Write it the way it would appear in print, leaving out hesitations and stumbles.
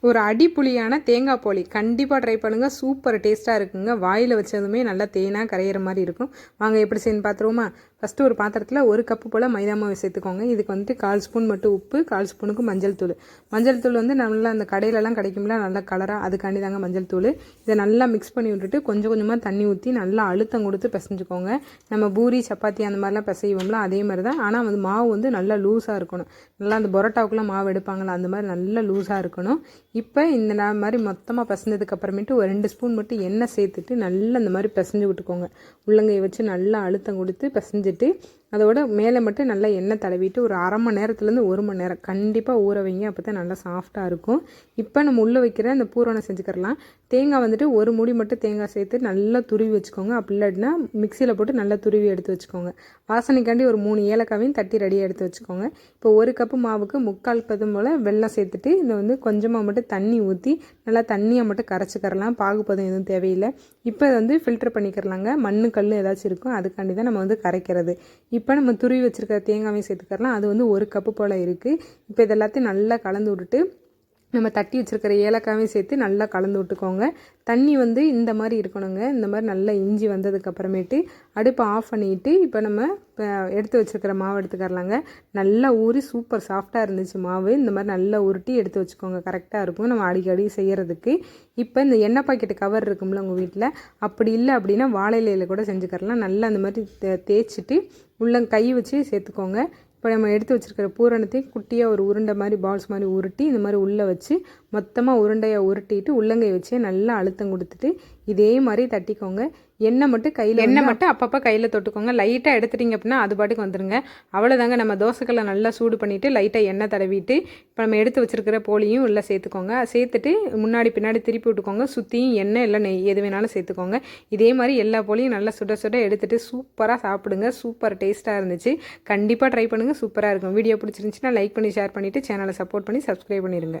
ஒரு அடிப்புளியான தேங்காய் போலி கண்டிப்பாக ட்ரை பண்ணுங்கள். சூப்பர் டேஸ்ட்டாக இருக்குங்க. வாயில் வச்சதுமே நல்லா தேனாக கரையிற மாதிரி இருக்கும். வாங்க எப்படி செய்யணும் பார்த்துருவோமா? ஃபஸ்ட்டு ஒரு பாத்திரத்தில் 1 கப்பு போல் மைதா மாவு சேர்த்துக்கோங்க. இதுக்கு வந்துட்டு 1/4 ஸ்பூன் மட்டும் உப்பு, 1/4 ஸ்பூனுக்கு மஞ்சள் தூள். மஞ்சள் தூள் வந்து நல்லா அந்த கடையிலலாம் கிடைக்கும்ல நல்லா கலராக, அதுக்காண்டி தாங்க மஞ்சள் தூள். இதை நல்லா மிக்ஸ் பண்ணி விட்டுட்டு கொஞ்சம் கொஞ்சமாக தண்ணி ஊற்றி நல்லா அழுத்தம் கொடுத்து பிசைஞ்சுக்கோங்க. நம்ம பூரி சப்பாத்தி அந்த மாதிரிலாம் பிசைவோம்ல அதே மாதிரி தான். ஆனால் வந்து மாவு வந்து நல்லா லூஸாக இருக்கணும். நல்லா அந்த பரோட்டாவுக்குலாம் மாவு எடுப்பாங்களா அந்த மாதிரி நல்லா லூஸாக இருக்கணும். இப்போ இந்த மாதிரி மொத்தமாக பிசைஞ்சதுக்கு அப்புறமேட்டு ஒரு 2 ஸ்பூன் மட்டும் எண்ணெய் சேர்த்துட்டு நல்லா இந்த மாதிரி பிசைஞ்சு விட்டுக்கோங்க. உள்ளங்கையை வச்சு நல்லா அழுத்தம் கொடுத்து பிசைஞ்சிட்டு அதோட மேலே மட்டும் நல்லா எண்ணெய் தடவிட்டு ஒரு 1/2 மணி நேரத்துலேருந்து 1 மணி நேரம் கண்டிப்பாக ஊற வைங்க. அப்போ தான் நல்லா சாஃப்டாக இருக்கும். இப்போ நம்ம உள்ளே வைக்கிற அந்த பூரணம் செஞ்சுக்கிறலாம். தேங்காய் வந்துட்டு 1 மூடி மட்டும் தேங்காய் சேர்த்து நல்லா துருவி வச்சுக்கோங்க. அப்படி இல்லாட்டினா மிக்சியில் போட்டு நல்லா துருவி எடுத்து வச்சுக்கோங்க. வாசனைக்காண்டி ஒரு 3 ஏலக்காவையும் தட்டி ரெடியாக எடுத்து வச்சுக்கோங்க. இப்போ 1 கப்பு மாவுக்கு 3/4 பதம் போல் வெல்லம் சேர்த்துட்டு இதை வந்து கொஞ்சமாக மட்டும் தண்ணி ஊற்றி நல்லா தண்ணியாக மட்டும் கரைச்சிக்கிறலாம். பாகுபதம் எதுவும் தேவையில்லை. இப்போ இதை வந்து ஃபில்டர் பண்ணிக்கிறலாங்க. மண் கல் ஏதாச்சும் இருக்கும் அதுக்காண்டி தான் நம்ம வந்து கரைக்கிறது. இப்போ நம்ம துருவி வச்சுருக்கிற தேங்காயும் சேர்த்துக்கலாம். அது வந்து 1 கப்பு போல் இருக்குது. இப்போ இதெல்லாத்தையும் நல்லா கலந்து விட்டுட்டு நம்ம தட்டி வச்சுருக்கிற ஏலக்காயும் சேர்த்து நல்லா கலந்து விட்டுக்கோங்க. தண்ணி வந்து இந்த மாதிரி இருக்கணுங்க. இந்த மாதிரி நல்லா இஞ்சி வந்ததுக்கப்புறமேட்டு அடுப்பை ஆஃப் பண்ணிவிட்டு இப்போ நம்ம எடுத்து வச்சுருக்கிற மாவு எடுத்துக்கரலாங்க. நல்லா ஊறி சூப்பர் சாஃப்டாக இருந்துச்சு மாவு. இந்த மாதிரி நல்லா உருட்டி எடுத்து வச்சுக்கோங்க. கரெக்டாக இருக்கும் நம்ம அடிக்கடி செய்கிறதுக்கு. இப்போ இந்த எண்ணெய் பாக்கெட்டு கவர் இருக்கும்ல உங்கள் வீட்டில், அப்படி இல்லை அப்படின்னா வாழை இலையில் கூட செஞ்சுக்கரலாம். நல்லா அந்த மாதிரி தேய்ச்சிட்டு உள்ள கை வச்சு சேர்த்துக்கோங்க. இப்போ நம்ம எடுத்து வச்சுருக்கிற பூரணத்தையும் குட்டியாக ஒரு உருண்டை மாதிரி பால்ஸ் மாதிரி உருட்டி இந்த மாதிரி உள்ளே வச்சு மொத்தமாக உருண்டையாக உருட்டிட்டு உள்ளங்கை வச்சே நல்லா அழுத்தம் கொடுத்துட்டு இதே மாதிரி தட்டிக்கோங்க. எண்ணெய் மட்டும் அப்பப்போ கையில் தொட்டுக்கோங்க. லைட்டாக எடுத்துட்டிங்க அப்படின்னா அது பாட்டுக்கு வந்துடுங்க. அவ்வளோதாங்க. நம்ம தோசைக்கல்லை நல்லா சூடு பண்ணிவிட்டு லைட்டாக எண்ணெய் தடவிட்டு இப்போ நம்ம எடுத்து வச்சுருக்கிற போலியும் உள்ளே சேர்த்துக்கோங்க. சேர்த்துட்டு முன்னாடி பின்னாடி திருப்பி விட்டுக்கோங்க. சுற்றியும் எண்ணெய் இல்லை நெய் எது வேணாலும் சேர்த்துக்கோங்க. இதே மாதிரி எல்லா போலியும் நல்லா சுட சுட எடுத்துகிட்டு சூப்பராக சாப்பிடுங்க. சூப்பர் டேஸ்ட்டாக இருந்துச்சு. கண்டிப்பாக ட்ரை பண்ணுங்கள். சூப்பராக இருக்கும். வீடியோ பிடிச்சிருந்துச்சுன்னா லைக் பண்ணி ஷேர் பண்ணிவிட்டு சேனலை சப்போர்ட் பண்ணி சப்ஸ்கிரைப் பண்ணிடுங்க.